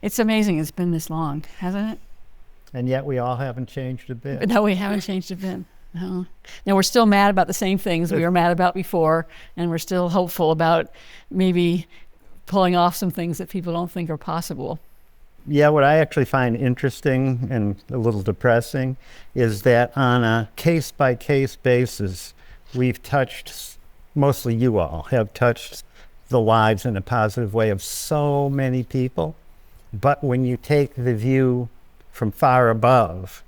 It's amazing it's been this long, hasn't it? And yet we all haven't changed a bit. No, we haven't changed a bit. No. Now we're still mad about the same things we were mad about before, and we're still hopeful about maybe pulling off some things that people don't think are possible. Yeah, what I actually find interesting and a little depressing is that on a case-by-case basis, we've touched, mostly you all, have touched the lives in a positive way of so many people. But when you take the view from far above,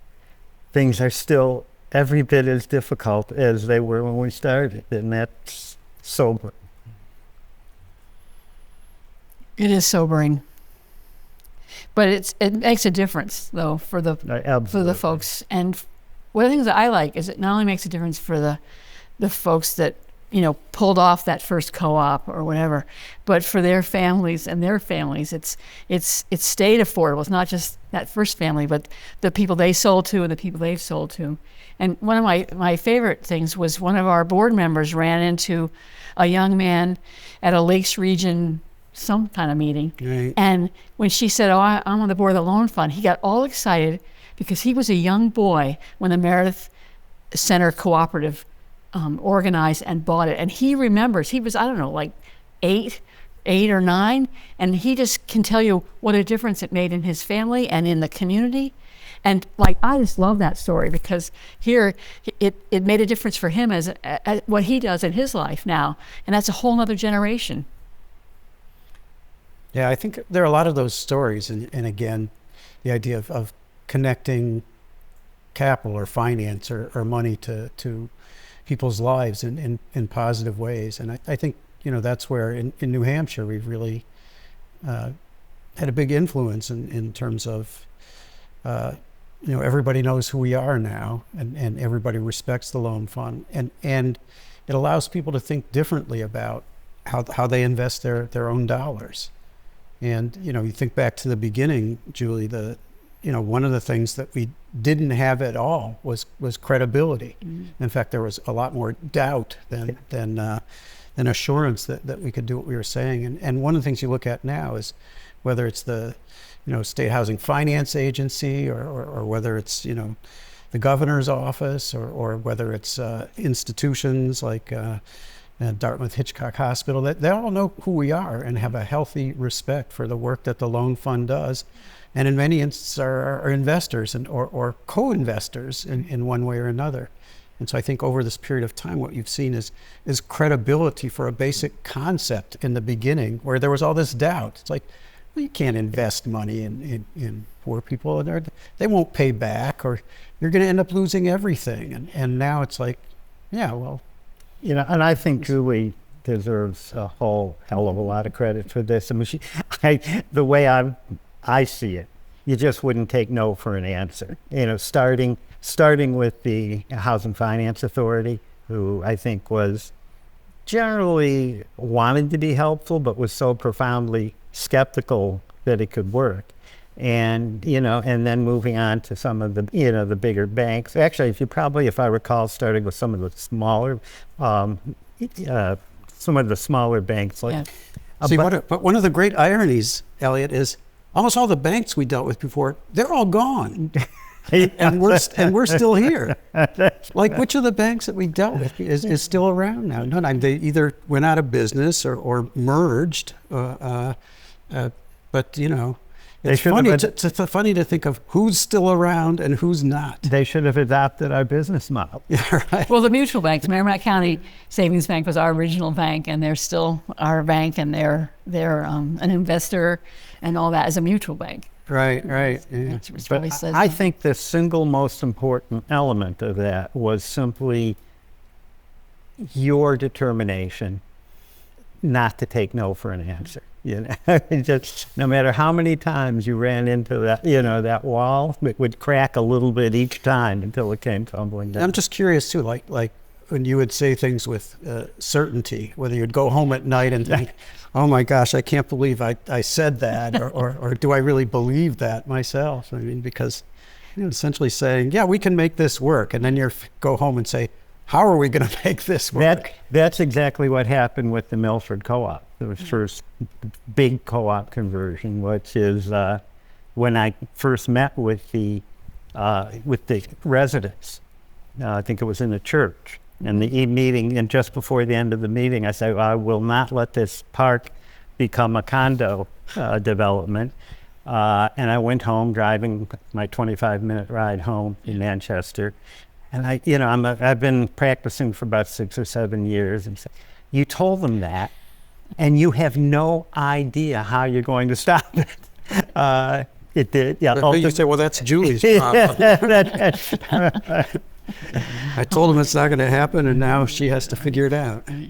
things are still every bit as difficult as they were when we started, and that's sobering. It is sobering. But it makes a difference, though, for the folks. And one of the things that I like is it not only makes a difference for the folks that, pulled off that first co-op or whatever, but for their families and their families. It's stayed affordable. It's not just that first family, but the people they sold to and the people they've sold to. And one of my favorite things was one of our board members ran into a young man at a Lakes Region some kind of meeting. Right. And when she said, I'm on the board of the loan fund, he got all excited because he was a young boy when the Meredith Center Cooperative organized and bought it. And he remembers, he was, I don't know, like eight or nine, and he just can tell you what a difference it made in his family and in the community. And I just love that story because here it made a difference for him as what he does in his life now. And that's a whole nother generation. Yeah, I think there are a lot of those stories, and again, the idea of connecting capital or finance or money to people's lives in positive ways. And I think, that's where in New Hampshire we've really had a big influence in terms of, everybody knows who we are now, and everybody respects the loan fund. And it allows people to think differently about how they invest their own dollars. And, you think back to the beginning, Julie, one of the things that we didn't have at all was credibility. Mm-hmm. In fact, there was a lot more doubt than assurance that we could do what we were saying. And one of the things you look at now is whether it's the, State Housing Finance Agency or whether it's, the governor's office or whether it's institutions like Dartmouth Hitchcock Hospital, they all know who we are and have a healthy respect for the work that the loan fund does, and in many instances are investors or co-investors in one way or another. And so I think over this period of time, what you've seen is credibility for a basic concept in the beginning where there was all this doubt. It's like, well, you can't invest money in poor people, and they won't pay back, or you're going to end up losing everything. And now it's like, yeah, well. And I think Julie deserves a whole hell of a lot of credit for this. I mean, the way I see it, you just wouldn't take no for an answer. Starting with the Housing Finance Authority, who I think was generally wanted to be helpful, but was so profoundly skeptical that it could work. And, and then moving on to some of the, the bigger banks. Actually, if I recall, starting with some of the smaller, banks. Like, yeah. See, but one of the great ironies, Elliot, is almost all the banks we dealt with before, they're all gone. and we're still here. Like, which of the banks that we dealt with is still around now? None. They either went out of business or merged. But it's funny to think of who's still around and who's not. They should have adopted our business model. Yeah, right. Well, the mutual banks, Merrimack County Savings Bank was our original bank, and they're still our bank, and they're an investor and all that as a mutual bank. Right. Yeah. But I think the single most important element of that was simply your determination not to take no for an answer. Just no matter how many times you ran into that, that wall, it would crack a little bit each time until it came tumbling down. I'm just curious too, like when you would say things with certainty, whether you'd go home at night and think, oh my gosh, I can't believe I said that, or do I really believe that myself? I mean, because essentially saying, yeah, we can make this work, and then you go home and say, how are we going to make this work? That's exactly what happened with the Milford Co-op. It was first big co-op conversion, which is when I first met with the residents. I think it was in the church. And the meeting, and just before the end of the meeting, I said, I will not let this park become a condo development. And I went home, driving my 25-minute ride home in Manchester. And I've been practicing for about 6 or 7 years. And you told them that, and you have no idea how you're going to stop it. It did, yeah. You say, well, that's Julie's problem. I told him it's not going to happen, and now she has to figure it out. Well,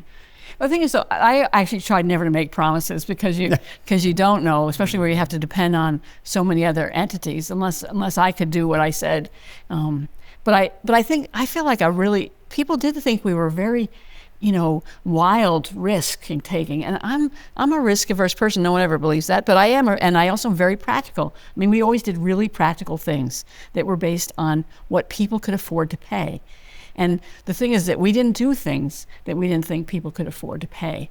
the thing is, though, I actually tried never to make promises because you don't know, especially where you have to depend on so many other entities, unless I could do what I said. But I feel like people did think we were very, wild risk taking, and I'm a risk averse person. No one ever believes that, but I am, and I also am very practical. I mean, we always did really practical things that were based on what people could afford to pay. And the thing is that we didn't do things that we didn't think people could afford to pay,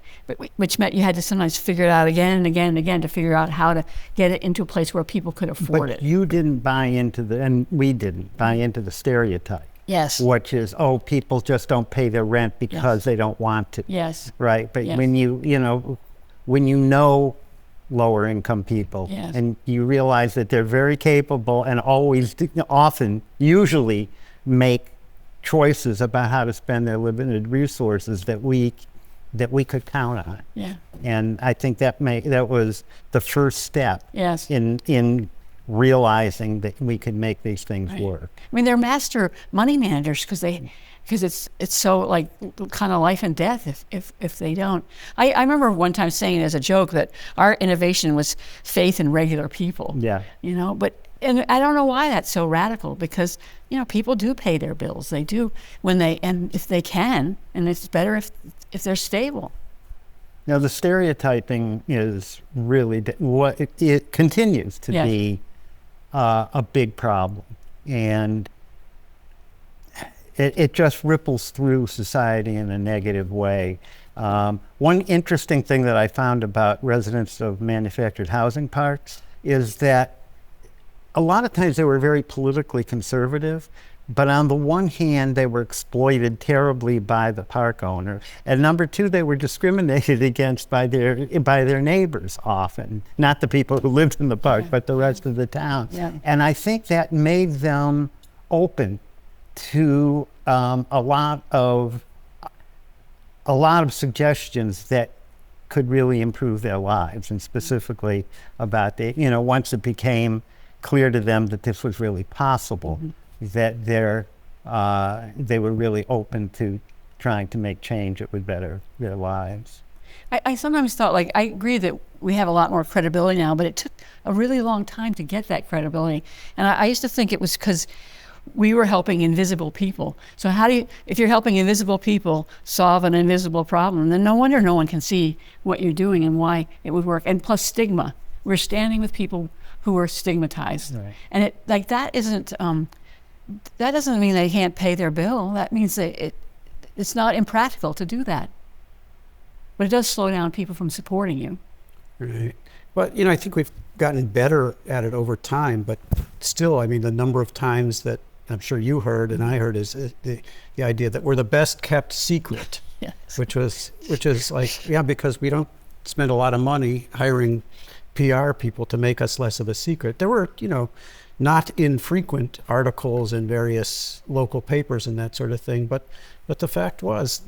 which meant you had to sometimes figure it out again and again and again to figure out how to get it into a place where people could afford it. But you didn't buy into and we didn't buy into the stereotype. Yes. Which is, people just don't pay their rent because they don't want to. Yes. Right. But when when you know lower income people and you realize that they're very capable and usually make choices about how to spend their limited resources that we could count on. Yeah. And I think that was the first step in realizing that we could make these things work. I mean, they're master money managers because it's so like kind of life and death if they don't. I remember one time saying as a joke that our innovation was faith in regular people. Yeah. And I don't know why that's so radical because people do pay their bills. They do and if they can, and it's better if they're stable. Now the stereotyping is really what it continues to be a big problem, and it just ripples through society in a negative way. One interesting thing that I found about residents of manufactured housing parks is that a lot of times they were very politically conservative, but on the one hand, they were exploited terribly by the park owner, and number two, they were discriminated against by their neighbors often, not the people who lived in the park, but the rest of the town. Yeah. And I think that made them open to a lot of suggestions that could really improve their lives, and specifically about once it became clear to them that this was really possible, that they were really open to trying to make change that would better their lives. I sometimes thought, I agree that we have a lot more credibility now, but it took a really long time to get that credibility. And I used to think it was because we were helping invisible people. So if you're helping invisible people solve an invisible problem, then no wonder no one can see what you're doing and why it would work. And plus stigma. We're standing with people who are stigmatized. Right. And that doesn't mean they can't pay their bill. That means that it's not impractical to do that. But it does slow down people from supporting you. Right. But, I think we've gotten better at it over time, but still, the number of times that I'm sure you heard and I heard is the idea that we're the best kept secret. Yes. Which is because we don't spend a lot of money hiring PR people to make us less of a secret. There were, not infrequent articles in various local papers and that sort of thing, but the fact was,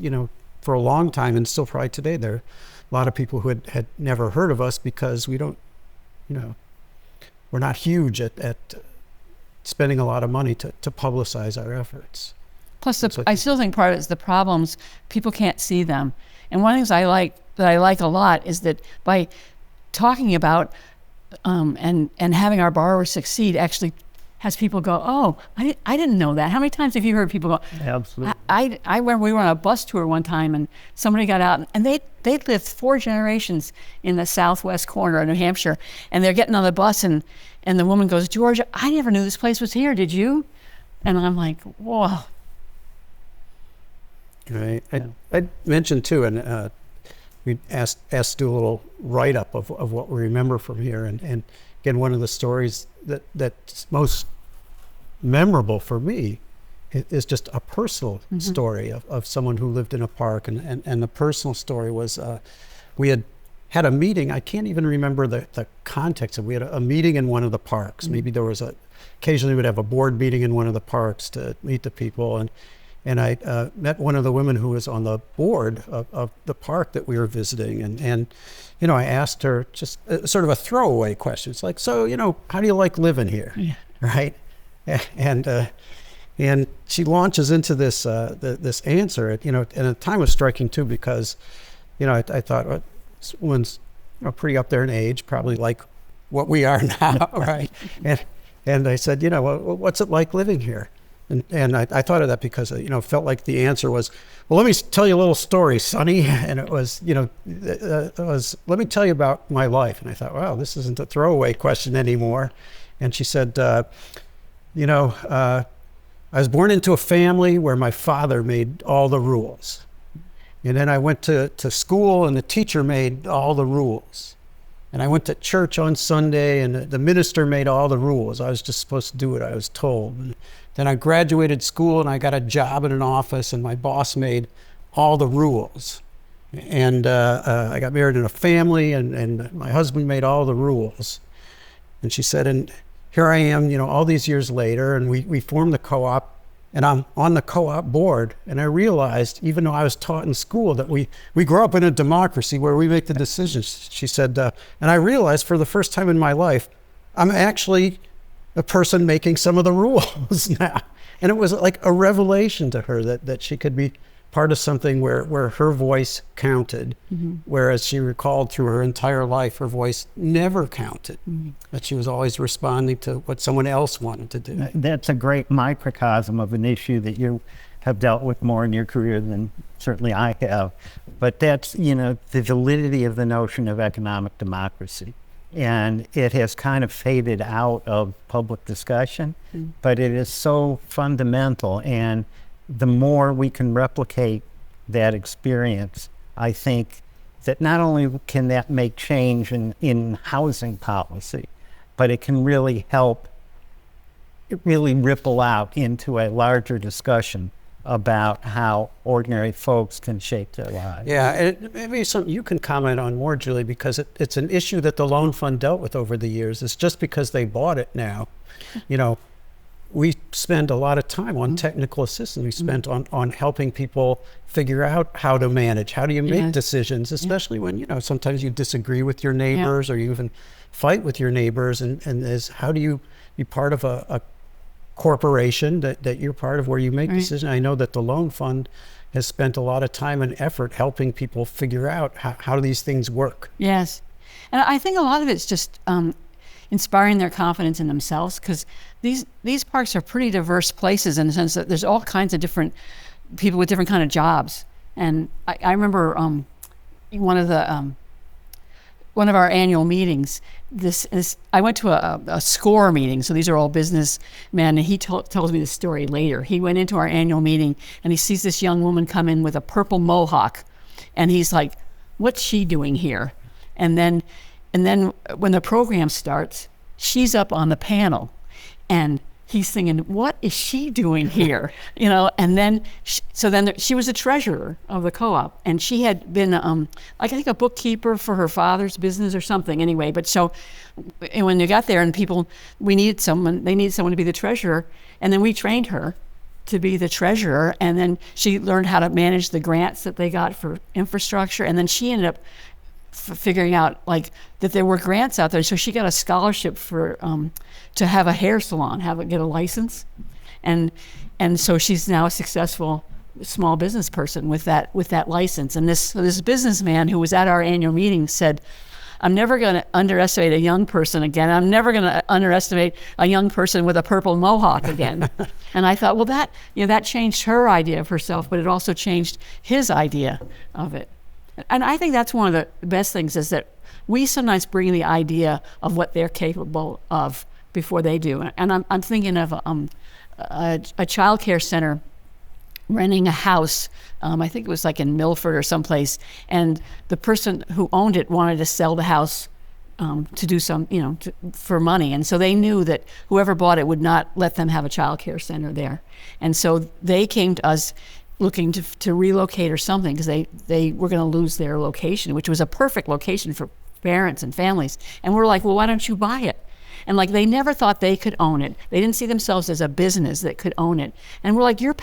for a long time, and still probably today, there are a lot of people who had never heard of us because we don't, we're not huge at spending a lot of money to publicize our efforts. Plus, I still think part of it is the problems, people can't see them. And one of the things I like a lot is that by talking about and having our borrowers succeed actually has people go, oh, I didn't know that. How many times have you heard people go? Absolutely. I remember we were on a bus tour one time and somebody got out and they lived 4 generations in the southwest corner of New Hampshire, and they're getting on the bus and the woman goes, Georgia, I never knew this place was here. Did you? And I'm like, whoa. Right. I mentioned too, and we asked to do a little write-up of what we remember from here. And again, one of the stories that's most memorable for me is just a personal story of someone who lived in a park. And the personal story was we had a meeting. I can't even remember the context of. We had a meeting in one of the parks. Maybe there was occasionally we'd have a board meeting in one of the parks to meet the people. And I met one of the women who was on the board of the park that we were visiting. And you know, I asked her just sort of a throwaway question. It's like, so, you know, how do you like living here? Yeah. Right? And she launches into this this answer, you know, and the time was striking too, because, you know, I thought, well, this woman's, you know, pretty up there in age, probably like what we are now, right? And I said, you know, well, what's it like living here? And I thought of that because, you know, felt like the answer was, well, let me tell you a little story, Sonny. And it was, you know, let me tell you about my life. And I thought, wow, this isn't a throwaway question anymore. And she said, you know, I was born into a family where my father made all the rules. And then I went to school and the teacher made all the rules. And I went to church on Sunday and the minister made all the rules. I was just supposed to do what I was told. And then I graduated school and I got a job in an office and my boss made all the rules. And I got married in a family and my husband made all the rules. And she said, and here I am, you know, all these years later, and we formed the co-op. And I'm on the co-op board, and I realized, even though I was taught in school, that we grow up in a democracy where we make the decisions. She said, and I realized for the first time in my life, I'm actually a person making some of the rules now. And it was like a revelation to her that she could be part of something where her voice counted, whereas she recalled through her entire life, her voice never counted, that she was always responding to what someone else wanted to do. That's a great microcosm of an issue that you have dealt with more in your career than certainly I have. But that's, you know, the validity of the notion of economic democracy. And it has kind of faded out of public discussion, but it is so fundamental. And the more we can replicate that experience, I think that not only can that make change in housing policy, but it can really help, it really ripple out into a larger discussion about how ordinary folks can shape their lives. Yeah, and maybe something you can comment on more, Julie, because it's an issue that the Loan Fund dealt with over the years. It's just because they bought it now, you know, we spend a lot of time on technical assistance. We spent on helping people figure out how to manage. How do you make decisions, especially when, you know, sometimes you disagree with your neighbors or you even fight with your neighbors. And how do you be part of a corporation that you're part of where you make decisions? I know that the Loan Fund has spent a lot of time and effort helping people figure out how these things work. Yes. And I think a lot of it's just inspiring their confidence in themselves, because these parks are pretty diverse places in the sense that there's all kinds of different people with different kind of jobs. And I remember one of our annual meetings, I went to a SCORE meeting, so these are all businessmen, and he tells me the story later. He went into our annual meeting and he sees this young woman come in with a purple mohawk, and he's like, what's she doing here? And then when the program starts, she's up on the panel and he's thinking, what is she doing here? You know, and then she was the treasurer of the co-op, and she had been, I think, a bookkeeper for her father's business or something anyway. But so when they got there and they needed someone to be the treasurer, and then we trained her to be the treasurer, and then she learned how to manage the grants that they got for infrastructure, and then she ended up figuring out like that there were grants out there, so she got a scholarship for to have a hair salon, get a license, and so she's now a successful small business person with that license. And this businessman who was at our annual meeting said, I'm never going to underestimate a young person again. I'm never going to underestimate a young person with a purple mohawk again. And I thought, well, that changed her idea of herself, but it also changed his idea of it. And I think that's one of the best things, is that we sometimes bring the idea of what they're capable of before they do. And I'm thinking of a child care center renting a house. I think it was like in Milford or someplace. And the person who owned it wanted to sell the house to do some, for money. And so they knew that whoever bought it would not let them have a child care center there. And so they came to us looking to relocate or something, because they were going to lose their location, which was a perfect location for parents and families. And we're like, well, why don't you buy it? And like, they never thought they could own it. They didn't see themselves as a business that could own it. And we're like, your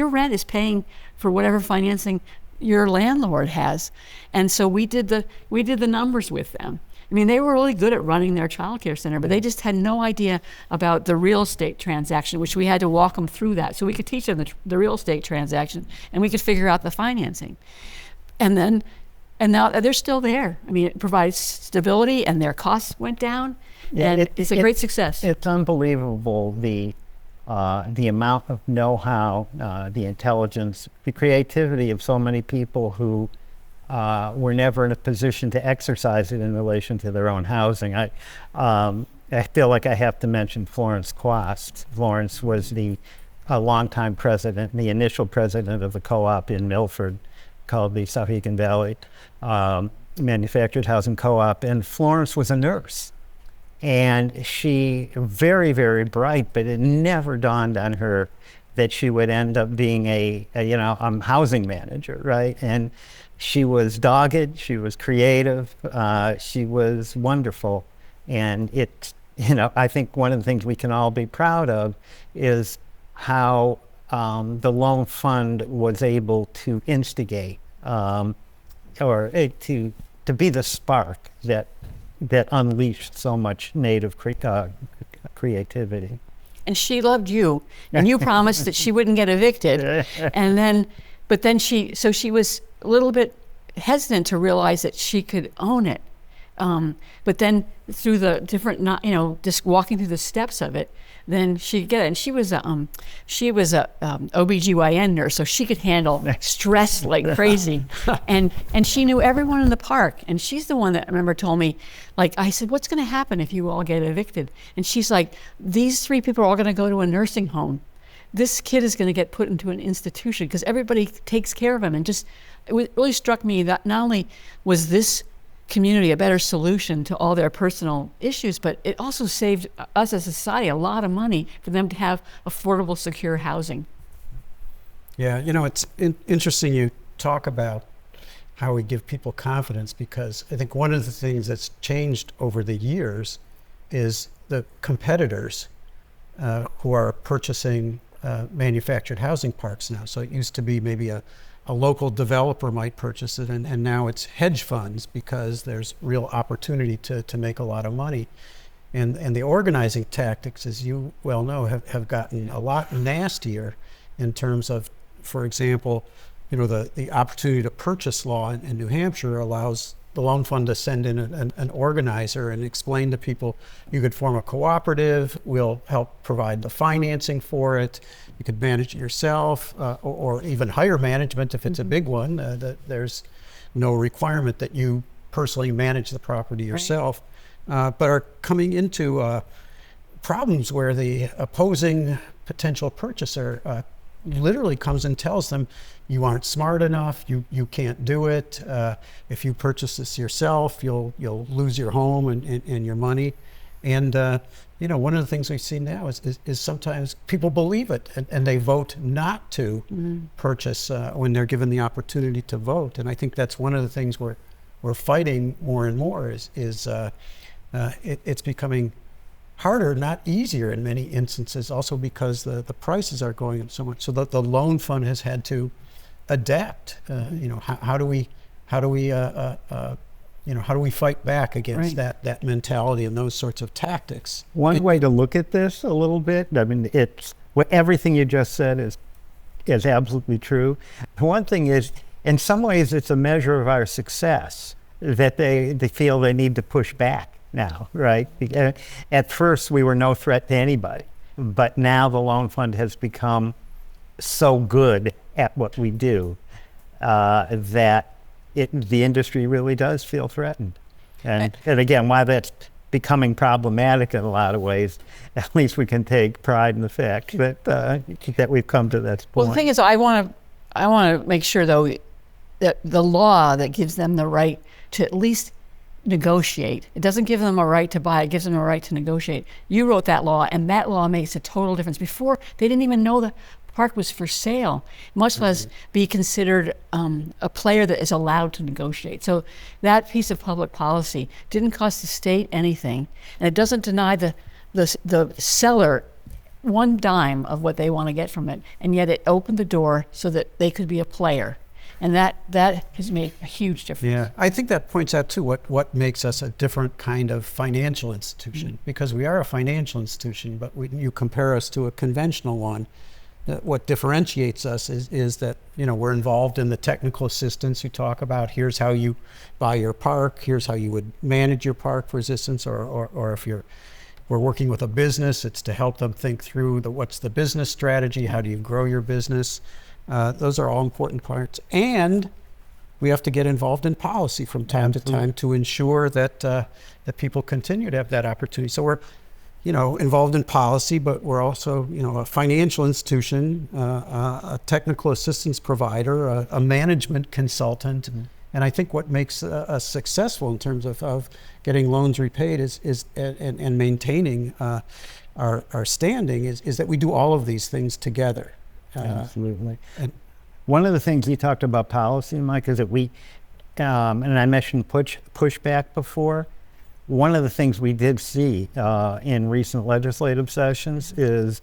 rent is paying for whatever financing your landlord has. And so we did the numbers with them. I mean, they were really good at running their child care center, but they just had no idea about the real estate transaction, which we had to walk them through that. So we could teach them the real estate transaction, and we could figure out the financing. And now they're still there. I mean, it provides stability, and their costs went down, and it's a great success. It's unbelievable, the amount of know-how, the intelligence, the creativity of so many people who were never in a position to exercise it in relation to their own housing. I feel like I have to mention Florence Quast. Florence was the longtime president, the initial president of the co-op in Milford called the Sauhegan Valley Manufactured Housing Co-op. And Florence was a nurse. And she, very, very bright, but it never dawned on her that she would end up being a housing manager, right? And she was dogged, she was creative, she was wonderful. And I think one of the things we can all be proud of is how the loan fund was able to instigate or to be the spark that unleashed so much native creativity. And she loved you, and you promised that she wouldn't get evicted. But then she was a little bit hesitant to realize that she could own it. But then through the different, just walking through the steps of it, then she could get it. And she was a OBGYN nurse, so she could handle stress like crazy. And she knew everyone in the park. And she's the one that I remember told me, like, I said, what's going to happen if you all get evicted? And she's like, these 3 people are all going to go to a nursing home. This kid is going to get put into an institution because everybody takes care of him. And it really struck me that not only was this community a better solution to all their personal issues, but it also saved us as a society a lot of money for them to have affordable, secure housing. Yeah, it's interesting you talk about how we give people confidence, because I think one of the things that's changed over the years is the competitors who are purchasing manufactured housing parks now. So it used to be maybe a local developer might purchase it, and now it's hedge funds, because there's real opportunity to make a lot of money. And the organizing tactics, as you well know, have gotten a lot nastier in terms of, for example, the opportunity to purchase law in New Hampshire allows the loan fund to send in an organizer and explain to people, you could form a cooperative, we'll help provide the financing for it, you could manage it yourself, or even hire management if it's a big one. That there's no requirement that you personally manage the property yourself, but are coming into problems where the opposing potential purchaser literally comes and tells them, you aren't smart enough, you can't do it, if you purchase this yourself, you'll lose your home and your money. And one of the things we see now is sometimes people believe it, and they vote not to purchase when they're given the opportunity to vote. And I think that's one of the things we're fighting more and more is it's becoming harder, not easier in many instances, also because the prices are going up so much, so that the loan fund has had to adapt. How do we fight back against that mentality and those sorts of tactics? One way to look at this a little bit, I mean, everything you just said is absolutely true. One thing is, in some ways, it's a measure of our success that they feel they need to push back now, right? At first, we were no threat to anybody, but now the loan fund has become so good at what we do that the industry really does feel threatened. And again, why that's becoming problematic in a lot of ways, at least we can take pride in the fact that that we've come to that point. Well, the thing is, I want to make sure, though, that the law that gives them the right to at least negotiate, it doesn't give them a right to buy, it gives them a right to negotiate. You wrote that law, and that law makes a total difference. Before, they didn't even know the park was for sale, much less be considered a player that is allowed to negotiate. So that piece of public policy didn't cost the state anything, and it doesn't deny the seller one dime of what they want to get from it, and yet it opened the door so that they could be a player. And that has made a huge difference. Yeah, I think that points out too what makes us a different kind of financial institution, because we are a financial institution, but you compare us to a conventional one. What differentiates us is that, you know, we're involved in the technical assistance you talk about. Here's how you buy your park. Here's how you would manage your park for assistance, or if we're working with a business, it's to help them think through what's the business strategy, how do you grow your business. Those are all important parts. And we have to get involved in policy from time to time to ensure that that people continue to have that opportunity. So we're, you know, involved in policy, but we're also, you know, a financial institution, a technical assistance provider, a management consultant. And I think what makes us successful in terms of getting loans repaid and maintaining our standing is that we do all of these things together. Absolutely. And one of the things you talked about policy, Mike, is that we, and I mentioned pushback before. One of the things we did see in recent legislative sessions is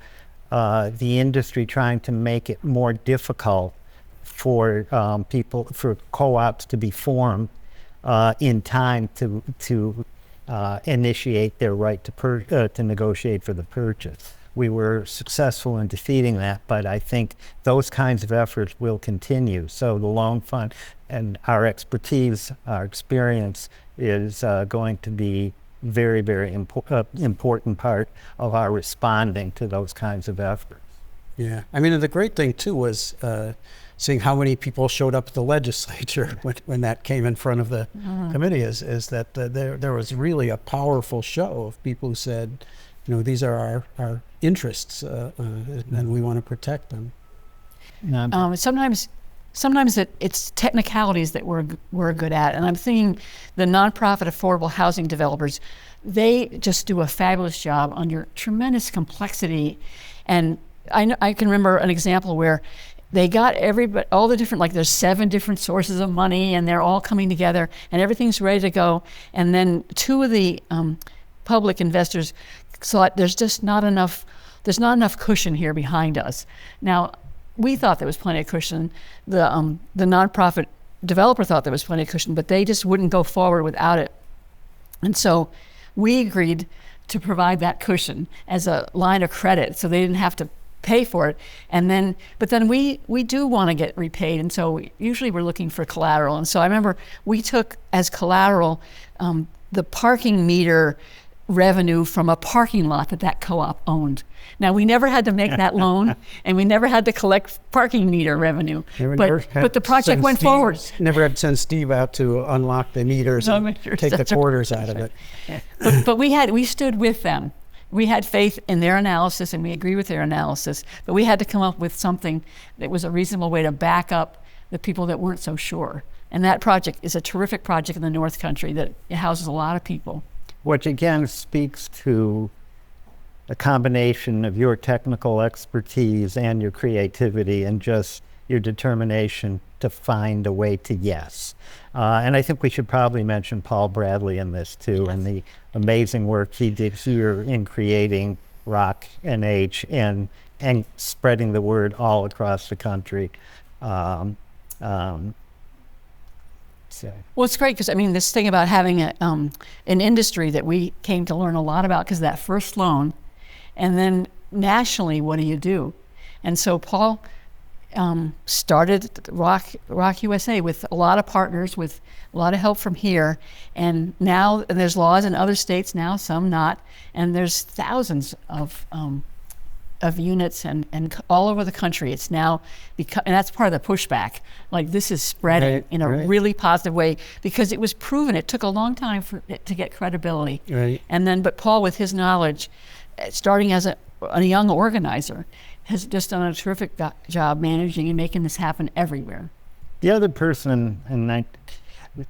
the industry trying to make it more difficult for for co-ops to be formed in time to initiate their right to negotiate for the purchase. We were successful in defeating that, but I think those kinds of efforts will continue. So the loan fund and our expertise, our experience is going to be very, very important part of our responding to those kinds of efforts. Yeah, I mean, and the great thing too was seeing how many people showed up at the legislature when that came in front of the committee is that there was really a powerful show of people who said, you know, these are our interests, and we want to protect them. Sometimes it's technicalities that we're good at, and I'm thinking the nonprofit affordable housing developers, they just do a fabulous job under tremendous complexity. And I can remember an example where they got all the different, like there's 7 different sources of money, and they're all coming together, and everything's ready to go. And then 2 of the public investors thought there's not enough cushion here behind us. Now, we thought there was plenty of cushion. The nonprofit developer thought there was plenty of cushion, but they just wouldn't go forward without it. And so we agreed to provide that cushion as a line of credit, so they didn't have to pay for it. But then we do want to get repaid, and so usually we're looking for collateral. And so I remember we took as collateral the parking meter revenue from a parking lot that co-op owned. Now, we never had to make that loan, and we never had to collect parking meter revenue, but the project went forward. Never had to send Steve out to unlock the meters and take the quarters out of it. But we stood with them. We had faith in their analysis, and we agree with their analysis, but we had to come up with something that was a reasonable way to back up the people that weren't so sure. And that project is a terrific project in the North Country that houses a lot of people. Which again speaks to a combination of your technical expertise and your creativity and just your determination to find a way to yes. And I think we should probably mention Paul Bradley in this too, and the amazing work he did here in creating Rock NH and spreading the word all across the country. Well, it's great because, I mean, this thing about having an industry that we came to learn a lot about because of that first loan, and then nationally, what do you do? And so Paul started Rock USA with a lot of partners, with a lot of help from here, and now there's laws in other states now, some not, and there's thousands of of units and all over the country. It's now and that's part of the pushback. Like, this is spreading in a really positive way, because it was proven. It took a long time for it to get credibility. Right. And then, but Paul, with his knowledge, starting as a young organizer, has just done a terrific job managing and making this happen everywhere. The other person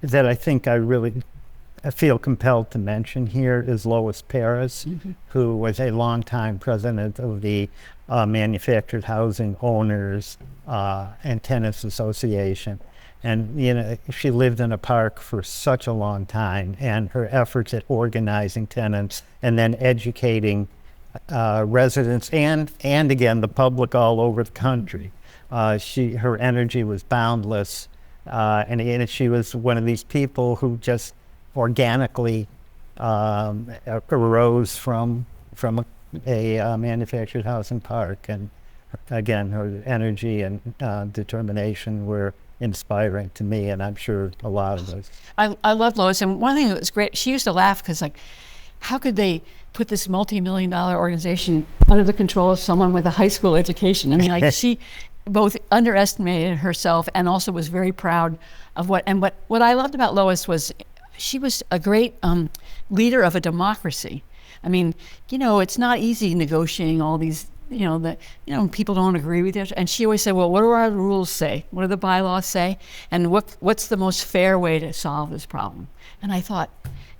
that I think I feel compelled to mention here is Lois Perez, who was a longtime president of the Manufactured Housing Owners and Tenants Association. And, she lived in a park for such a long time, and her efforts at organizing tenants and then educating residents and again, the public all over the country. Her energy was boundless, and she was one of these people who just organically arose from a manufactured housing park. And again, her energy and determination were inspiring to me, and I'm sure a lot of us. I love Lois, and one thing that was great, she used to laugh because, like, how could they put this multi-million-dollar organization under the control of someone with a high school education? I mean, like, she both underestimated herself and also was very proud of what I loved about Lois was she was a great leader of a democracy. I mean, it's not easy negotiating all these, people don't agree with you. And she always said, well, what do our rules say? What do the bylaws say? And what's the most fair way to solve this problem? And I thought,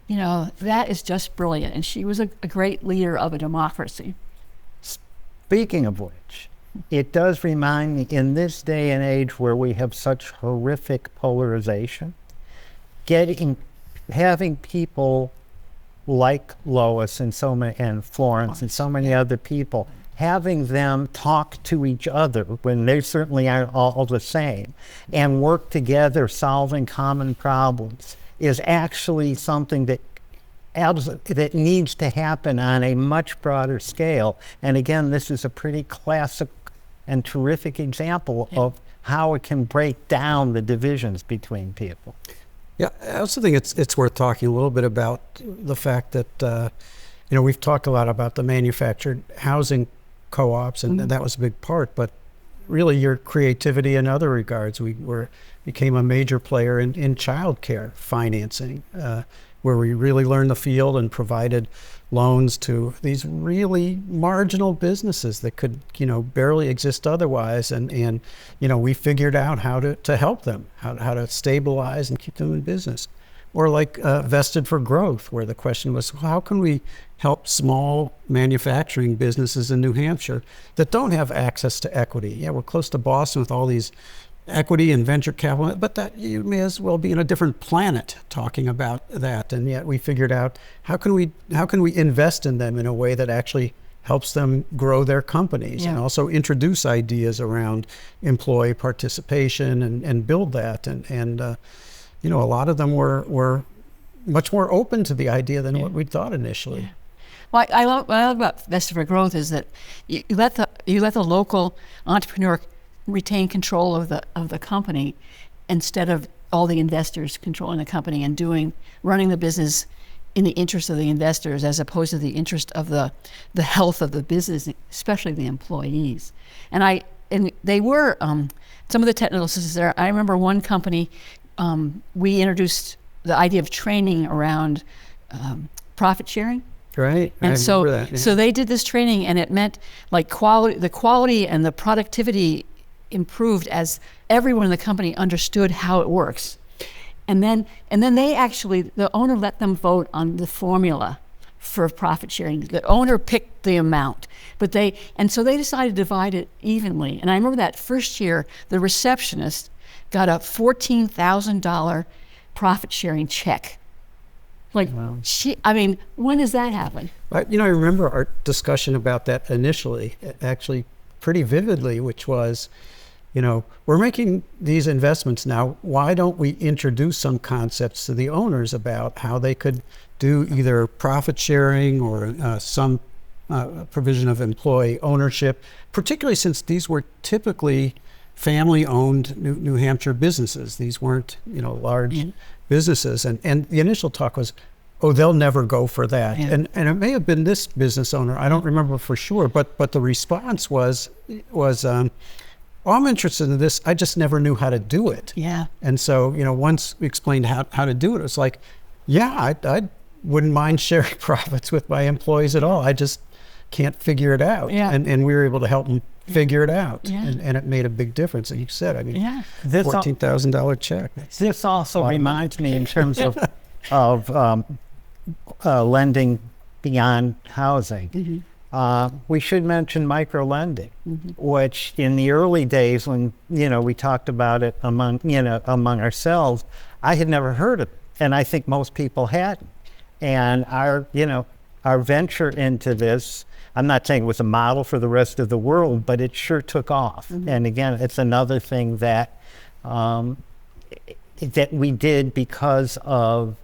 that is just brilliant. And she was a great leader of a democracy. Speaking of which, it does remind me, in this day and age where we have such horrific polarization, having people like Lois and Florence and so many other people, having them talk to each other when they certainly aren't all the same, and work together solving common problems, is actually something that needs to happen on a much broader scale. And again, this is a pretty classic and terrific example of how it can break down the divisions between people. Yeah, I also think it's worth talking a little bit about the fact that we've talked a lot about the manufactured housing co-ops, and that was a big part, but really your creativity in other regards. We became a major player in childcare financing, where we really learned the field and provided loans to these really marginal businesses that could, barely exist otherwise. And we figured out how to help them, how to stabilize and keep them in business. Or like Vested for Growth, where the question was, how can we help small manufacturing businesses in New Hampshire that don't have access to equity? Yeah, we're close to Boston with all these equity and venture capital, but that you may as well be in a different planet talking about that. And yet we figured out, how can we invest in them in a way that actually helps them grow their companies, and also introduce ideas around employee participation and build that. And a lot of them were much more open to the idea than what we thought initially. Yeah. Well, what I love about Vested for Growth is that you let the local entrepreneur retain control of the company, instead of all the investors controlling the company and running the business in the interest of the investors, as opposed to the interest of the health of the business, especially the employees. And they were some of the technical systems there. I remember one company, we introduced the idea of training around profit sharing. Right. And so they did this training, and it meant like the quality and the productivity improved as everyone in the company understood how it works. And then the owner let them vote on the formula for profit sharing. The owner picked the amount, so they decided to divide it evenly. And I remember that first year, the receptionist got a $14,000 profit sharing check. Like, wow. When does that happen? I remember our discussion about that initially, actually pretty vividly, which was, we're making these investments now. Why don't we introduce some concepts to the owners about how they could do either profit sharing or some provision of employee ownership, particularly since these were typically family-owned New Hampshire businesses. These weren't, large businesses. And the initial talk was, oh, they'll never go for that. Yeah. And it may have been this business owner, I don't remember for sure, but the response was well, I'm interested in this, I just never knew how to do it. Yeah. And so, once we explained how to do it, it was like, yeah, I wouldn't mind sharing profits with my employees at all. I just can't figure it out. Yeah. And we were able to help them figure it out. Yeah. And it made a big difference. And you said, I mean, Yeah. $14,000 check. This also reminds me in terms of lending beyond housing. We should mention micro-lending, which in the early days when, we talked about it among ourselves, I had never heard of it. And I think most people hadn't. And our venture into this, I'm not saying it was a model for the rest of the world, but it sure took off. And again, it's another thing that we did because of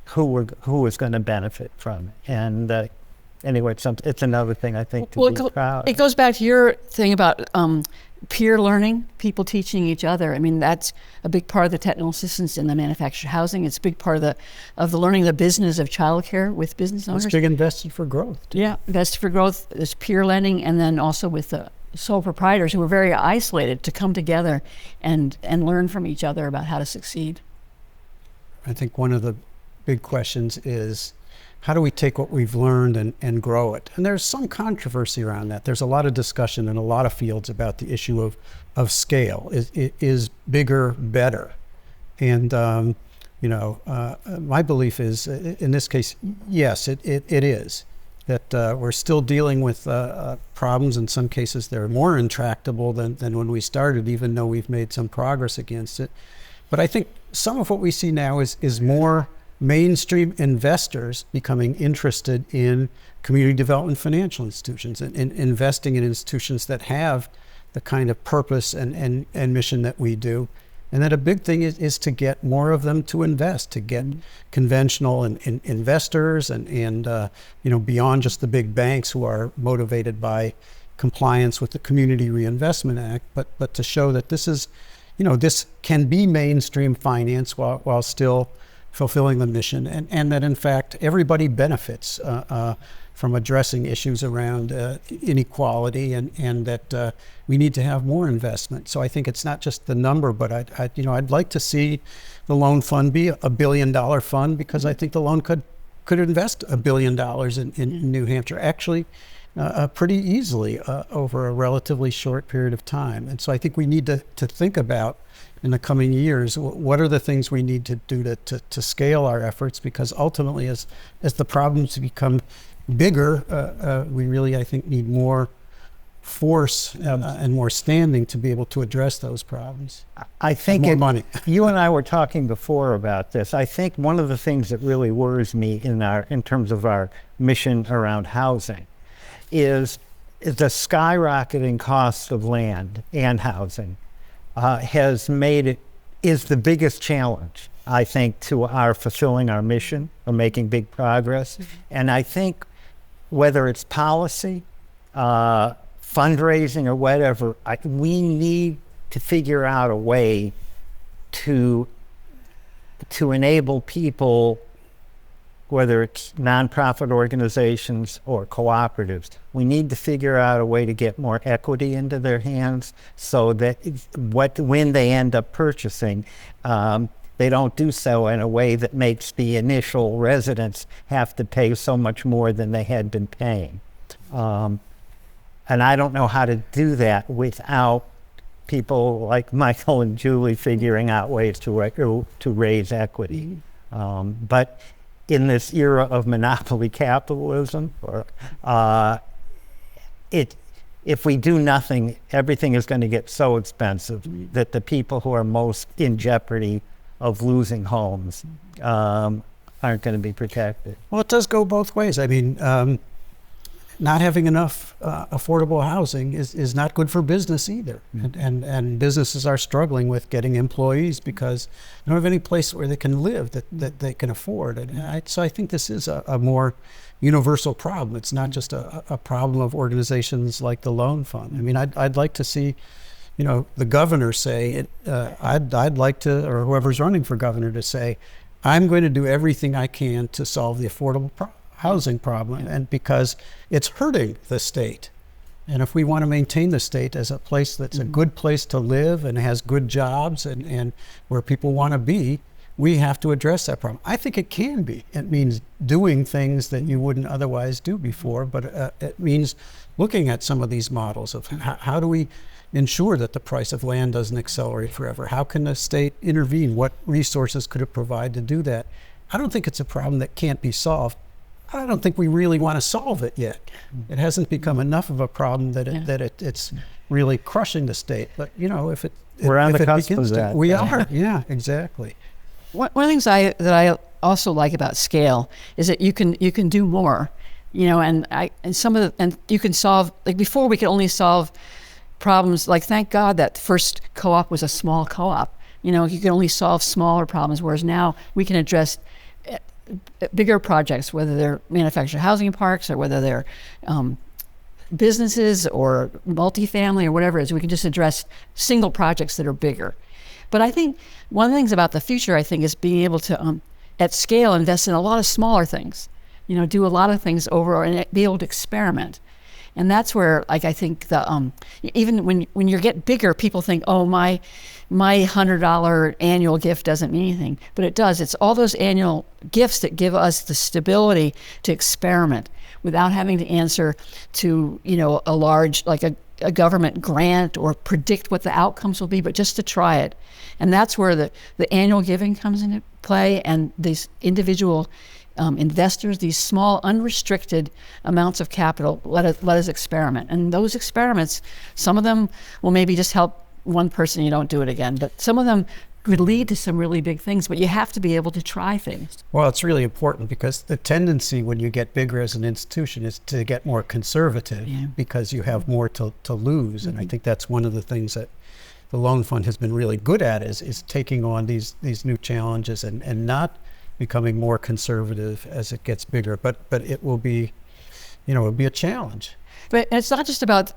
who was going to benefit from it. And anyway, it's another thing I think to be proud of. It goes back to your thing about peer learning, people teaching each other. I mean, that's a big part of the technical assistance in the manufactured housing. It's a big part of the learning the business of childcare with business owners. It's big invested for growth, too. Yeah, invested for growth. There's peer lending, and then also with the sole proprietors who were very isolated to come together and learn from each other about how to succeed. I think one of the big questions is, how do we take what we've learned and grow it? And there's some controversy around that. There's a lot of discussion in a lot of fields about the issue of scale. Is bigger better? And my belief is, in this case, yes, it is. That we're still dealing with problems. In some cases, they're more intractable than when we started, even though we've made some progress against it. But I think some of what we see now is more mainstream investors becoming interested in community development financial institutions and investing in institutions that have the kind of purpose and mission that we do. And then a big thing is to get more of them to invest, to get conventional investors and beyond just the big banks who are motivated by compliance with the Community Reinvestment Act, but to show that this is, this can be mainstream finance while still fulfilling the mission, and that in fact everybody benefits from addressing issues around inequality, and that we need to have more investment. So I think it's not just the number, but I'd like to see the loan fund be a $1 billion fund, because I think the loan could invest $1 billion in New Hampshire actually pretty easily over a relatively short period of time. And so I think we need to think about, in the coming years, what are the things we need to do to scale our efforts? Because ultimately, as the problems become bigger, we really, I think, need more force and more standing to be able to address those problems. I think more money. You and I were talking before about this. I think one of the things that really worries me in terms of our mission around housing is the skyrocketing cost of land and housing. Is the biggest challenge, I think, to our fulfilling our mission or making big progress. And I think whether it's policy, fundraising, or whatever, we need to figure out a way to enable people, whether it's nonprofit organizations or cooperatives, we need to figure out a way to get more equity into their hands so that when they end up purchasing, they don't do so in a way that makes the initial residents have to pay so much more than they had been paying. And I don't know how to do that without people like Michael and Julie figuring out ways to raise equity. But in this era of monopoly capitalism, if we do nothing, everything is going to get so expensive that the people who are most in jeopardy of losing homes aren't going to be protected. Well, it does go both ways. I mean, not having enough affordable housing is not good for business either. And businesses are struggling with getting employees because they don't have any place where they can live that they can afford. And so I think this is a more universal problem. It's not just a problem of organizations like the Loan Fund. I mean, I'd like to see, the governor say, I'd like to, or whoever's running for governor to say, I'm going to do everything I can to solve the affordable housing problem, and because it's hurting the state. And if we want to maintain the state as a place that's a good place to live and has good jobs and where people want to be, we have to address that problem. I think it can be. It means doing things that you wouldn't otherwise do before, but it means looking at some of these models of how do we ensure that the price of land doesn't accelerate forever? How can the state intervene? What resources could it provide to do that? I don't think it's a problem that can't be solved. I don't think we really want to solve it yet. It hasn't become enough of a problem that it's really crushing the state. But if we're on the cusp of that. We are. Yeah, exactly. One of the things that I also like about scale is that you can do more, and you can solve, like before we could only solve problems, like thank God that the first co-op was a small co-op. You can only solve smaller problems, whereas now we can address bigger projects, whether they're manufactured housing parks or whether they're businesses or multifamily or whatever it is. We can just address single projects that are bigger. But I think one of the things about the future, I think, is being able to, at scale, invest in a lot of smaller things, do a lot of things over and be able to experiment. And that's where, like, I think the even when you get bigger, people think, oh, my $100 annual gift doesn't mean anything, but it does. It's all those annual gifts that give us the stability to experiment without having to answer to a large, like a government grant or predict what the outcomes will be, but just to try it. And that's where the annual giving comes into play, and these individual investors, these small unrestricted amounts of capital, let us experiment. And those experiments, some of them will maybe just help one person, you don't do it again, but some of them could lead to some really big things, but you have to be able to try things. Well, it's really important because the tendency when you get bigger as an institution is to get more conservative because you have more to lose. And I think that's one of the things that the loan fund has been really good at is taking on these new challenges and not becoming more conservative as it gets bigger, but it will be, it'll be a challenge. But it's not just about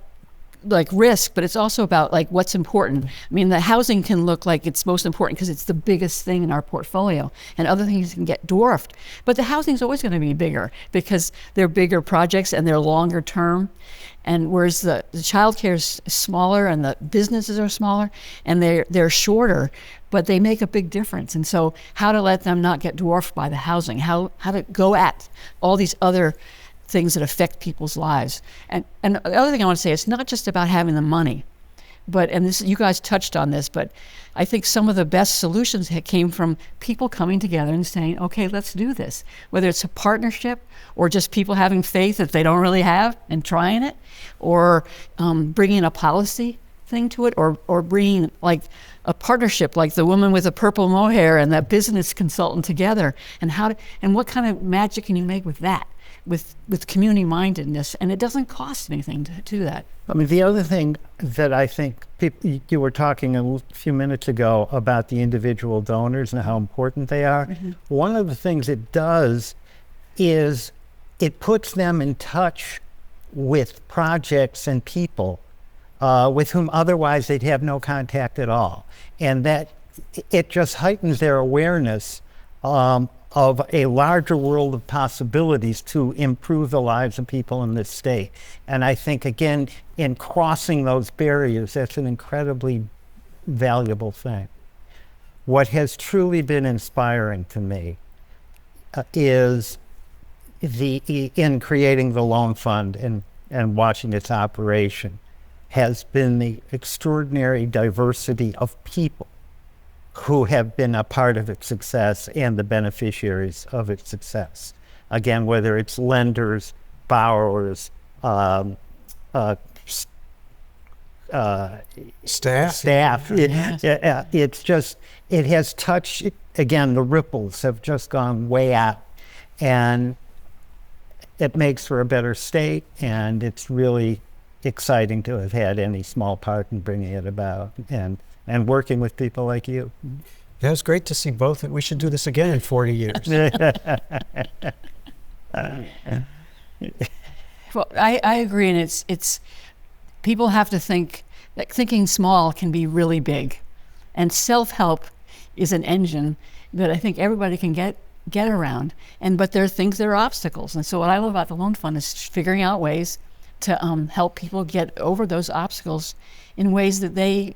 like risk, but it's also about like what's important. I mean, the housing can look like it's most important because it's the biggest thing in our portfolio, and other things can get dwarfed. But the housing is always going to be bigger because they're bigger projects and they're longer term. And whereas the childcare is smaller and the businesses are smaller and they're shorter, but they make a big difference. And so how to let them not get dwarfed by the housing, how to go at all these other things that affect people's lives. And the other thing I want to say, it's not just about having the money, and this, you guys touched on this, but I think some of the best solutions came from people coming together and saying, okay, let's do this. Whether it's a partnership or just people having faith that they don't really have and trying it, or bringing a policy thing to it, or bringing like a partnership like the woman with the purple mohair and that business consultant together, and what kind of magic can you make with that? With community mindedness, and it doesn't cost anything to do that. I mean, the other thing that I think you were talking a few minutes ago about the individual donors and how important they are. Mm-hmm. One of the things it does is it puts them in touch with projects and people with whom otherwise they'd have no contact at all, and that it just heightens their awareness of a larger world of possibilities to improve the lives of people in this state. And I think, again, in crossing those barriers, that's an incredibly valuable thing. What has truly been inspiring to me is in creating the loan fund and watching its operation has been the extraordinary diversity of people who have been a part of its success and the beneficiaries of its success. Again, whether it's lenders, borrowers, staff. It's just, it has touched, again, the ripples have just gone way out, and it makes for a better state, and it's really exciting to have had any small part in bringing it about, and working with people like you. Yeah, it's great to see both. We should do this again in 40 years. Well, I agree, and it's people have to think, like, thinking small can be really big, and self-help is an engine, that I think everybody can get around. But there are things that are obstacles. And so what I love about the loan fund is figuring out ways to help people get over those obstacles in ways that they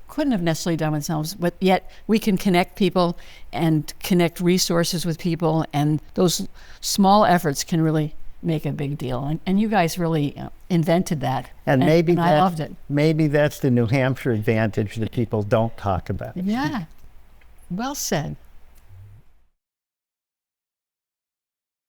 couldn't have necessarily done themselves, but yet we can connect people and connect resources with people, and those small efforts can really make a big deal. And you guys really invented that. And maybe I loved it. Maybe that's the New Hampshire advantage that people don't talk about. Yeah. Well said.